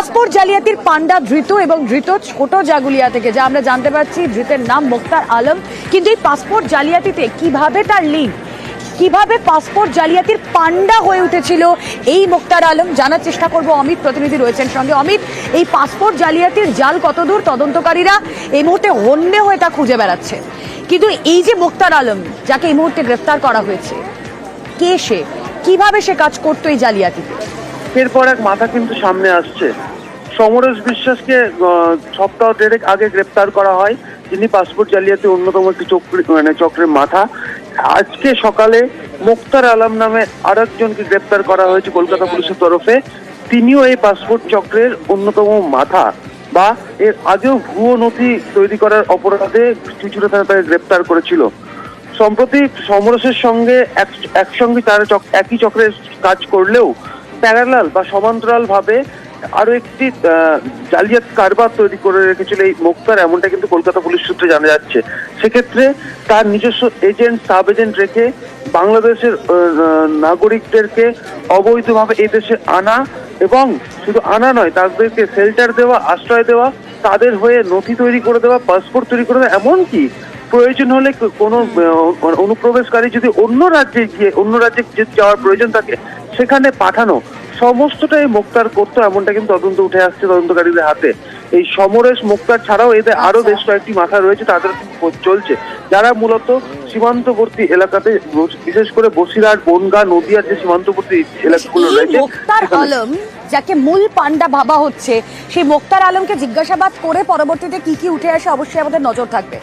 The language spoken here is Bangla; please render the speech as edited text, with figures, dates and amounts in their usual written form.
পাসপোর্ট জালিয়াতির পান্ডা ধৃত এবং ধৃত ছোট জাগুলিয়া থেকে, যা আমরা জানতে পারছি ধৃতের নাম মোক্তার আলম। কিন্তু এই পাসপোর্ট জালিয়াতিতে কিভাবে তার লিঙ্ক, কিভাবে পাসপোর্ট জালিয়াতির পান্ডা হয়ে উঠেছিল এই মোক্তার আলম, জানার চেষ্টা করব। অমিত প্রতিনিধি রয়েছেন সঙ্গে। অমিত, এই পাসপোর্ট জালিয়াতির জাল কতদূর? তদন্তকারীরা এই মুহূর্তে হন্যে হয়ে তা খুঁজে বেড়াচ্ছে, কিন্তু এই যে মোক্তার আলম যাকে এই মুহূর্তে গ্রেফতার করা হয়েছে, কে সে, কিভাবে সে কাজ করতো এই জালিয়াতিতে? এরপর এক মাথা কিন্তু সামনে আসছে। সমরেশ বিশ্বাসকে সপ্তাহ দেড়েক আগে গ্রেপ্তার করা হয়, যিনি পাসপোর্ট জালিয়াতি অন্যতম একটি চক্রের মাথা। আজকে সকালে মোক্তার আলম নামে আর একজনকে গ্রেপ্তার করা হয়েছে কলকাতা পুলিশের তরফে। তিনিও এই পাসপোর্ট চক্রের অন্যতম মাথা, বা এর আগেও ভুয়ো নথি তৈরি করার অপরাধে চুঁচুড়া থানা তাকে গ্রেপ্তার করেছিল। সম্প্রতি সমরেশের সঙ্গে একসঙ্গে তারা একই চক্রের কাজ করলেও প্যারালাল বা সমান্তরাল ভাবে আরো একটি জালিয়াত কারবার তৈরি করে রেখেছিল এই মোক্তার, এমনটা কিন্তু কলকাতা পুলিশ সূত্রে জানা যাচ্ছে। সেক্ষেত্রে তার নিজস্ব এজেন্ট, সাব এজেন্ট রেখে বাংলাদেশের নাগরিকদেরকে অবৈধভাবে এই দেশে আনা, এবং শুধু আনা নয়, তাদেরকে শেল্টার দেওয়া, আশ্রয় দেওয়া, তাদের হয়ে নথি তৈরি করে দেওয়া, পাসপোর্ট তৈরি করে দেওয়া, এমনকি প্রয়োজন হলে কোনো অনুপ্রবেশকারী যদি অন্য রাজ্যে যাওয়ার প্রয়োজন থাকে সেখানে পাঠানো, সমস্তটাই মোক্তার করতো, এমনটা কিন্তু তদন্ত উঠে আসছে তদন্তকারীদের হাতে। এই সমরেশ, মোক্তার ছাড়াও এদের আরো বেশ কয়েকটি মাথা রয়েছে, তাদের চলছে, যারা মূলত সীমান্তবর্তী এলাকাতে, বিশেষ করে বসিরহাট, বনগাঁ, নদিয়ার যে সীমান্তবর্তী এলাকাগুলো রয়েছে। মোক্তার আলম যাকে মূল পান্ডা ভাবা হচ্ছে, সেই মোক্তার আলমকে জিজ্ঞাসাবাদ করে পরবর্তীতে কি কি উঠে আসে অবশ্যই আমাদের নজর থাকবে।